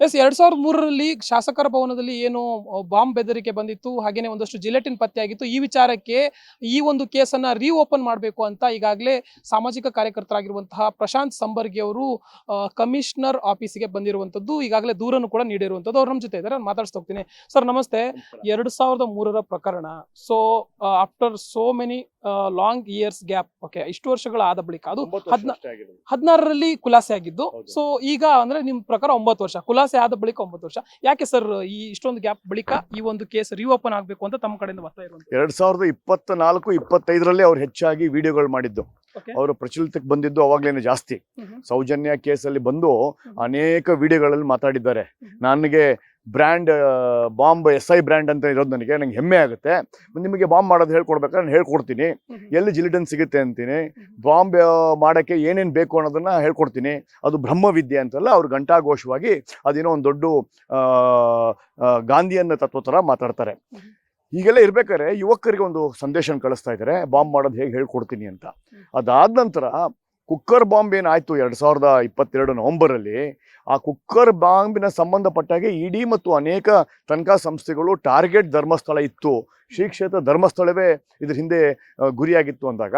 S 2003ರಲ್ಲಿ ಶಾಸಕರ ಭವನದಲ್ಲಿ ಏನು ಬಾಂಬ್ ಬೆದರಿಕೆ ಬಂದಿತ್ತು, ಹಾಗೇನೆ ಒಂದಷ್ಟು ಜಿಲೆಟಿನ್ ಪತ್ತೆಯಾಗಿತ್ತು. ಈ ವಿಚಾರಕ್ಕೆ ಈ ಒಂದು ಕೇಸನ್ನ ರೀಓಪನ್ ಮಾಡಬೇಕು ಅಂತ ಈಗಾಗಲೇ ಸಾಮಾಜಿಕ ಕಾರ್ಯಕರ್ತರಾಗಿರುವಂತಹ ಪ್ರಶಾಂತ್ ಸಂಬರ್ಗಿ ಅವರು ಕಮಿಷನರ್ ಆಫೀಸಿಗೆ ಬಂದಿರುವಂತದ್ದು, ಈಗಾಗಲೇ ದೂರನ್ನು ಕೂಡ ನೀಡಿರುವಂತದ್ದು. ಅವ್ರು ನಮ್ಮ ಜೊತೆ ಇದ್ದಾರೆ, ನಾನು ಮಾತಾಡ್ಸ್ತಾ ಹೋಗ್ತೀನಿ. ಸರ್ ನಮಸ್ತೆ. 2003ರ ಪ್ರಕರಣ. So after so many long years gap, okay, ಇಷ್ಟು ವರ್ಷಗಳಾದ ಬಳಿಕ ಅದು 16ರಲ್ಲಿ ಖುಲಾಸೆ ಆಗಿದ್ದು. ಸೊ ಈಗ ಅಂದ್ರೆ ನಿಮ್ ಪ್ರಕಾರ 9 ವರ್ಷ ಖುಲಾಸೆ ಆದ ಬಳಿಕ 9 ವರ್ಷ. ಯಾಕೆ ಸರ್ ಈ ಇಷ್ಟೊಂದು ಗ್ಯಾಪ್ ಬಳಿಕ ಈ ಒಂದು ಕೇಸ್ ರೀಓಪನ್ ಆಗಬೇಕು ಅಂತ ತಮ್ಮ ಕಡೆಯಿಂದ ಒತ್ತಾಯ ಇರುವಂತ? 2024-25ರಲ್ಲಿ ಅವ್ರು ಹೆಚ್ಚಾಗಿ ವಿಡಿಯೋಗಳು ಮಾಡಿದ್ದು, ಅವರು ಪ್ರಚಲಿತಕ್ಕೆ ಬಂದಿದ್ದು ಅವಾಗ್ಲೇನೆ ಜಾಸ್ತಿ. ಸೌಜನ್ಯ ಕೇಸಲ್ಲಿ ಬಂದು ಅನೇಕ ವಿಡಿಯೋಗಳಲ್ಲಿ ಮಾತಾಡಿದ್ದಾರೆ. ನನಗೆ ಬ್ರ್ಯಾಂಡ್ ಬಾಂಬ್ SI ಬ್ರ್ಯಾಂಡ್ ಅಂತ ಇರೋದು ನಂಗೆ ಹೆಮ್ಮೆ ಆಗುತ್ತೆ. ನಿಮಗೆ ಬಾಂಬ್ ಮಾಡೋದು ಹೇಳ್ಕೊಡ್ಬೇಕಾದ್ರೆ ನಾನು ಹೇಳ್ಕೊಡ್ತೀನಿ, ಎಲ್ಲಿ ಜಿಲಿಟನ್ ಸಿಗುತ್ತೆ ಅಂತೀನಿ, ಬಾಂಬ್ ಮಾಡೋಕ್ಕೆ ಏನೇನು ಬೇಕು ಅನ್ನೋದನ್ನ ಹೇಳ್ಕೊಡ್ತೀನಿ, ಅದು ಬ್ರಹ್ಮವಿದ್ಯೆ ಅಂತೆಲ್ಲ ಅವ್ರು ಘಂಟಾಘೋಷವಾಗಿ ಅದೇನೋ ಒಂದು ದೊಡ್ಡ ಗಾಂಧಿಯನ್ನ ತತ್ವ ಥರ ಮಾತಾಡ್ತಾರೆ. ಹೀಗೆಲ್ಲ ಇರ್ಬೇಕಾದ್ರೆ ಯುವಕರಿಗೆ ಒಂದು ಸಂದೇಶ ಕಳಿಸ್ತಾ ಇದ್ದಾರೆ, ಬಾಂಬ್ ಮಾಡೋದು ಹೇಗೆ ಹೇಳ್ಕೊಡ್ತೀನಿ ಅಂತ. ಅದಾದ ನಂತರ ಕುಕ್ಕರ್ ಬಾಂಬ್ ಏನಾಯ್ತು 2022 ನವೆಂಬರಲ್ಲಿ, ಆ ಕುಕ್ಕರ್ ಬಾಂಬಿನ ಸಂಬಂಧಪಟ್ಟಾಗೆ ಇಡಿ ಮತ್ತು ಅನೇಕ ತನಿಖಾ ಸಂಸ್ಥೆಗಳು ಟಾರ್ಗೆಟ್ ಧರ್ಮಸ್ಥಳ ಇತ್ತು, ಶ್ರೀ ಕ್ಷೇತ್ರ ಧರ್ಮಸ್ಥಳವೇ ಇದ್ರ ಹಿಂದೆ ಗುರಿಯಾಗಿತ್ತು ಅಂದಾಗ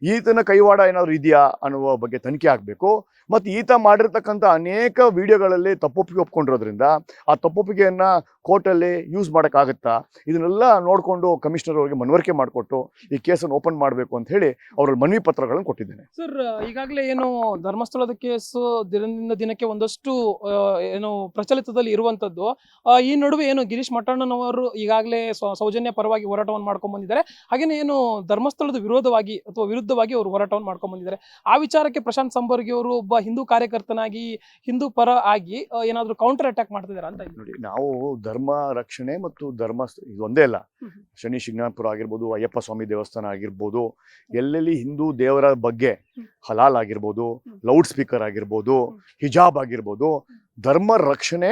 ಈತನ ಕೈವಾಡ ಏನಾದ್ರು ಇದೆಯಾ ಅನ್ನುವ ಬಗ್ಗೆ ತನಿಖೆ ಆಗಬೇಕು. ಮತ್ತು ಈತ ಮಾಡಿರ್ತಕ್ಕಂಥ ಅನೇಕ ವಿಡಿಯೋಗಳಲ್ಲಿ ತಪ್ಪೊಪ್ಪಿಗೆ ಒಪ್ಕೊಂಡಿರೋದ್ರಿಂದ ಆ ತಪ್ಪೊಪ್ಪಿಗೆಯನ್ನು ಕೋರ್ಟಲ್ಲಿ ಯೂಸ್ ಮಾಡೋಕ್ಕಾಗುತ್ತಾ, ಇದನ್ನೆಲ್ಲ ನೋಡಿಕೊಂಡು ಕಮಿಷನರ್ ಅವರಿಗೆ ಮನವರಿಕೆ ಮಾಡಿಕೊಟ್ಟು ಈ ಕೇಸನ್ನು ಓಪನ್ ಮಾಡಬೇಕು ಅಂತ ಹೇಳಿ ಅವರ ಮನವಿ ಪತ್ರಗಳನ್ನು ಕೊಟ್ಟಿದ್ದೇನೆ. ಸರ್ ಈಗಾಗಲೇ ಏನು ಧರ್ಮಸ್ಥಳದ ಕೇಸು ದಿನದಿಂದ ದಿನಕ್ಕೆ ಒಂದಷ್ಟು ಏನು ಪ್ರಚಲಿತದಲ್ಲಿ ಇರುವಂತದ್ದು, ಈ ನಡುವೆ ಏನು ಗಿರೀಶ್ ಮಠಣ್ಣನವರು ಈಗಾಗಲೇ ಸೌಜನ್ಯ ಪರವಾಗಿ ಹೋರಾಟವನ್ನು ಮಾಡ್ಕೊಂಡ್ ಬಂದಿದ್ದಾರೆ, ಹಾಗೇನೆ ಏನು ಧರ್ಮಸ್ಥಳದ ವಿರೋಧವಾಗಿ ಅಥವಾ ವಿರುದ್ಧವಾಗಿ ಅವರು ಹೋರಾಟವನ್ನು ಮಾಡ್ಕೊಂಡ್ ಬಂದಿದ್ದಾರೆ. ಆ ವಿಚಾರಕ್ಕೆ ಪ್ರಶಾಂತ್ ಸಂಬರ್ಗಿ ಅವರು ಒಬ್ಬ ಹಿಂದೂ ಕಾರ್ಯಕರ್ತನಾಗಿ ಹಿಂದೂ ಪರ ಆಗಿ ಏನಾದ್ರು ಕೌಂಟರ್ ಅಟ್ಯಾಕ್ ಮಾಡ್ತಿದ್ದಾರೆ ಅಂತ ನೋಡಿ. ನಾವು ಧರ್ಮ ರಕ್ಷಣೆ ಮತ್ತು ಧರ್ಮ ಇದು ಒಂದೇ ಅಲ್ಲ, ಶನಿ ಶಿಂಗಣಾಪುರ ಆಗಿರ್ಬೋದು, ಅಯ್ಯಪ್ಪ ಸ್ವಾಮಿ ದೇವಸ್ಥಾನ ಆಗಿರ್ಬೋದು, ಎಲ್ಲೆಲ್ಲಿ ಹಿಂದೂ ದೇವರ ಬಗ್ಗೆ ಹಲಾಲ್ ಆಗಿರ್ಬೋದು, ಲೌಡ್ ಸ್ಪೀಕರ್ ಆಗಿರ್ಬೋದು, ಹಿಜಾಬ್ ಆಗಿರ್ಬೋದು, ಧರ್ಮ ರಕ್ಷಣೆ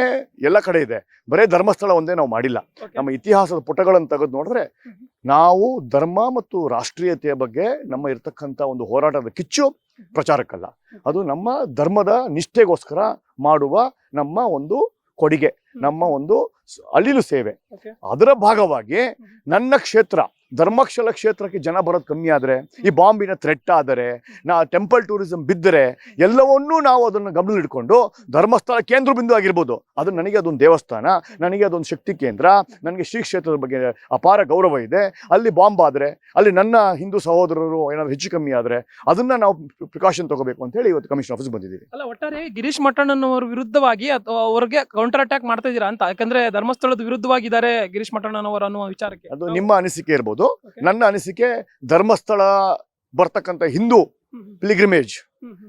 ಎಲ್ಲ ಕಡೆ ಇದೆ. ಬರೇ ಧರ್ಮಸ್ಥಳ ಒಂದೇ ನಾವು ಮಾಡಿಲ್ಲ. ನಮ್ಮ ಇತಿಹಾಸದ ಪುಟಗಳನ್ನು ತೆಗೆದು ನೋಡಿದ್ರೆ ನಾವು ಧರ್ಮ ಮತ್ತು ರಾಷ್ಟ್ರೀಯತೆಯ ಬಗ್ಗೆ ನಮ್ಮ ಇರ್ತಕ್ಕಂಥ ಒಂದು ಹೋರಾಟದ ಕಿಚ್ಚು ಪ್ರಚಾರಕ್ಕಲ್ಲ, ಅದು ನಮ್ಮ ಧರ್ಮದ ನಿಷ್ಠೆಗೋಸ್ಕರ ಮಾಡುವ ನಮ್ಮ ಒಂದು ಕೊಡುಗೆ, ನಮ್ಮ ಒಂದು ಅಳಿಲು ಸೇವೆ. ಅದರ ಭಾಗವಾಗಿ ನನ್ನ ಕ್ಷೇತ್ರ ಧರ್ಮಸ್ಥಳ ಕ್ಷೇತ್ರಕ್ಕೆ ಜನ ಬರೋದು ಕಮ್ಮಿ ಆದರೆ, ಈ ಬಾಂಬಿನ ಥ್ರೆಟ್ ಆದರೆ, ಟೆಂಪಲ್ ಟೂರಿಸಂ ಬಿದ್ದರೆ, ಎಲ್ಲವನ್ನೂ ನಾವು ಅದನ್ನು ಗಮನ ಇಟ್ಕೊಂಡು ಧರ್ಮಸ್ಥಳ ಕೇಂದ್ರ ಬಿಂದು ಆಗಿರ್ಬೋದು, ಅದು ನನಗೆ ಅದೊಂದು ದೇವಸ್ಥಾನ, ನನಗೆ ಅದೊಂದು ಶಕ್ತಿ ಕೇಂದ್ರ, ನನಗೆ ಶ್ರೀ ಕ್ಷೇತ್ರದ ಬಗ್ಗೆ ಅಪಾರ ಗೌರವ ಇದೆ. ಅಲ್ಲಿ ಬಾಂಬ್ ಆದರೆ, ಅಲ್ಲಿ ನನ್ನ ಹಿಂದೂ ಸಹೋದರರು ಏನಾದ್ರು ಹೆಚ್ಚು ಕಮ್ಮಿ ಆದರೆ ಅದನ್ನ ನಾವು ಪ್ರಿಕಾಷನ್ ತಗೋಬೇಕು ಅಂತ ಹೇಳಿ ಇವತ್ತು ಕಮಿಷನ್ ಆಫೀಸ್ ಬಂದಿದ್ದೀವಿ. ಅಲ್ಲ, ಒಟ್ಟಾರೆ ಗಿರೀಶ್ ಮಠಣ್ಣನವರ ವಿರುದ್ಧವಾಗಿ ಅವ್ರಿಗೆ ಕೌಂಟರ್ ಅಟ್ಯಾಕ್ ಮಾಡ್ತಾ ಇದ್ದೀರಾ ಅಂತ? ಯಾಕಂದ್ರೆ ಧರ್ಮಸ್ಥಳದ ವಿರುದ್ಧವಾಗಿದ್ದಾರೆ ಗಿರೀಶ್ ಮಠಣ್ಣನವರು ಅನ್ನುವ ವಿಚಾರಕ್ಕೆ ಅದು ನಿಮ್ಮ ಅನಿಸಿಕೆ ಇರ್ಬೋದು. ನನ್ನ ಅನಿಸಿಕೆ ಧರ್ಮಸ್ಥಳ ಬರ್ತಕ್ಕಂಥ ಹಿಂದೂ ಪಿಲಿಗ್ರಿಮೇಜ್,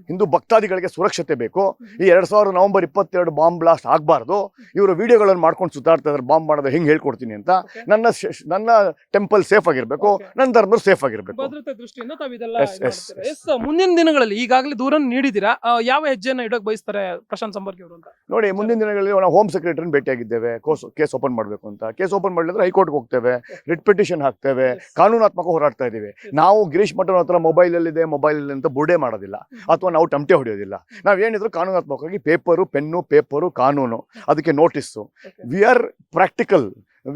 ಹಿಂದೂ ಭಕ್ತಾದಿಗಳಿಗೆ ಸುರಕ್ಷತೆ ಬೇಕು. ಈ 2000 ನವೆಂಬರ್ 22 ಬಾಂಬ್ ಬ್ಲಾಸ್ಟ್ ಆಗಬಾರ್ದು. ಇವರು ವಿಡಿಯೋಗಳನ್ನು ಮಾಡ್ಕೊಂಡು ಸುತ್ತಾಡ್ತಾ ಇದ್ದಾರೆ, ಬಾಂಬ್ ಮಾಡೋದು ಹೆಂಗೆ ಹೇಳ್ಕೊಡ್ತೀನಿ ಅಂತ. ನನ್ನ ಟೆಂಪಲ್ ಸೇಫ್ ಆಗಿರ್ಬೇಕು, ನನ್ನ ಧರ್ಮರು ಸೇಫ್ ಆಗಿರ್ಬೇಕು. ಭದ್ರತೆ ದೃಷ್ಟಿಯಿಂದ ಮುಂದಿನ ದಿನಗಳಲ್ಲಿ ಈಗಾಗಲೇ ದೂರ ನೀಡಿದ್ದೀರಾ, ಯಾವ ಹೆಜ್ಜೆನ ಇಡೋಕೆ ಬಯಸ್ತಾರೆ ಪ್ರಶಾಂತ್ ಸಂಬರ್ಗಿ ಅವರು ಅಂತ? ನೋಡಿ, ಮುಂದಿನ ದಿನಗಳಲ್ಲಿ ನಾವು ಹೋಮ್ ಸೆಕ್ರೆಟರಿನ ಭೇಟಿಯಾಗಿದ್ದೇವೆ, ಕೇಸ್ ಓಪನ್ ಮಾಡಬೇಕು ಅಂತ. ಕೇಸ್ ಓಪನ್ ಮಾಡಿದ್ರೆ ಹೈಕೋರ್ಟ್ಗೆ ಹೋಗ್ತೇವೆ, ರಿಟ್ ಪಿಟಿಷನ್ ಹಾಕ್ತೇವೆ, ಕಾನೂನಾತ್ಮಕ ಹೋರಾಡ್ತಾ ಇದ್ದೀವಿ. ನಾವು ಗಿರೀಶ್ ಮಠನ್ ಹತ್ರ ಮೊಬೈಲಲ್ಲಿದೆ ಅಂತ ಬುರ್ಡೆ ಮಾಡೋದಿಲ್ಲ, ಅಥವಾ ನಾವು ಟಮಟೆ ಹೊಡೆಯೋದಿಲ್ಲ. ನಾವೇನಿದ್ರು ಕಾನೂನಾತ್ಮಕವಾಗಿ ಪೇಪರು, ಪೆನ್ನು, ಪೇಪರು, ಕಾನೂನು, ಅದಕ್ಕೆ notice. We are practical,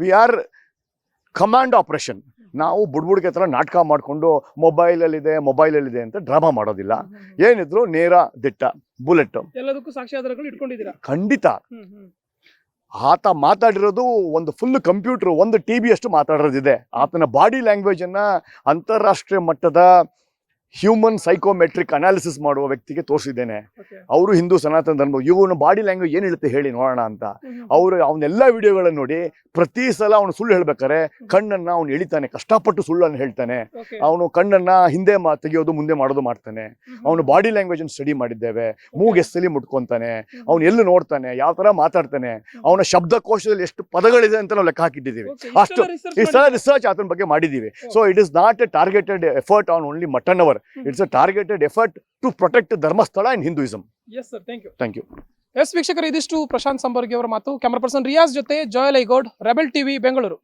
we are command operation. ನಾವು ಬುಡ್ಬುಡ್ಗೆ ಹತ್ರ ನಾಟಕ ಮಾಡಿಕೊಂಡು ಮೊಬೈಲಲ್ಲಿದೆ ಅಂತ ಡ್ರಾಮಾ ಮಾಡೋದಿಲ್ಲ. ಏನಿದ್ರು ನೇರ ದಿಟ್ಟ, ಬುಲೆಟ್, ಎಲ್ಲದಕ್ಕೂ ಸಾಕ್ಷ್ಯಾಧಾರಗಳು ಇಟ್ಕೊಂಡಿದ್ದೀರಾ? ಖಂಡಿತ. ಆತ ಮಾತಾಡಿರೋದು ಒಂದು ಫುಲ್ ಕಂಪ್ಯೂಟರ್, ಒಂದು TB ಅಷ್ಟು ಮಾತಾಡೋದಿದೆ. ಆತನ ಬಾಡಿ ಲ್ಯಾಂಗ್ವೇಜ್ ಅನ್ನ ಅಂತಾರಾಷ್ಟ್ರೀಯ ಮಟ್ಟದ ಹ್ಯೂಮನ್ ಸೈಕೋಮೆಟ್ರಿಕ್ ಅನಾಲಿಸಿಸ್ ಮಾಡುವ ವ್ಯಕ್ತಿಗೆ ತೋರಿಸಿದ್ದೇನೆ. ಅವರು ಹಿಂದೂ ಸನಾತನ ಧರ್ಮ, ಇವನು ಬಾಡಿ ಲ್ಯಾಂಗ್ವೇಜ್ ಏನು ಹೇಳುತ್ತೆ ಹೇಳಿ ನೋಡೋಣ ಅಂತ. ಅವನ್ನೆಲ್ಲ ವಿಡಿಯೋಗಳನ್ನು ನೋಡಿ ಪ್ರತಿ ಸಲ ಅವನು ಸುಳ್ಳು ಹೇಳ್ಬೇಕಾರೆ ಕಣ್ಣನ್ನ ಅವನು ಎಳಿತಾನೆ, ಕಷ್ಟಪಟ್ಟು ಸುಳ್ಳನ್ನು ಹೇಳ್ತಾನೆ. ಅವನು ಕಣ್ಣನ್ನ ಹಿಂದೆ ತೆಗೆಯೋದು ಮುಂದೆ ಮಾಡೋದು ಮಾಡ್ತಾನೆ. ಅವನು ಬಾಡಿ ಲ್ಯಾಂಗ್ವೇಜ್ ಅನ್ನು ಸ್ಟಡಿ ಮಾಡಿದ್ದೇವೆ. ಮೂಗ್ ಎಸ್ಸಲಿ ಮುಟ್ಕೊಂತಾನೆ, ಅವನು ಎಲ್ಲಿ ನೋಡ್ತಾನೆ, ಯಾವ ತರ ಮಾತಾಡ್ತಾನೆ, ಅವನ ಶಬ್ದಕೋಶದಲ್ಲಿ ಎಷ್ಟು ಪದಗಳಿದೆ ಅಂತ ನಾವು ಲೆಕ್ಕ ಹಾಕಿಟ್ಟಿದ್ದೀವಿ. ಅಷ್ಟು ಇಷ್ಟೆಲ್ಲ ರಿಸರ್ಚ್ ಆತನ ಬಗ್ಗೆ ಮಾಡಿದ್ದೀವಿ. So it is not a targeted effort on only Mathannavar. It's a targeted effort to protect Dharmasthala and Hinduism. Yes sir, thank you. Thank you. Yes ವೀಕ್ಷಕರು, ಇದಿಷ್ಟು ಪ್ರಶಾಂತ್ ಸಂಬರ್ಗಿ ಅವರ ಮಾತು. ಕ್ಯಾಮರಾ ಪರ್ಸನ್ ರಿಯಾಜ್ ಜೊತೆ ಜೋಯಲ್ ಐಗೌಡ್, ರೆಬೆಲ್ ಟಿವಿ, ಬೆಂಗಳೂರು.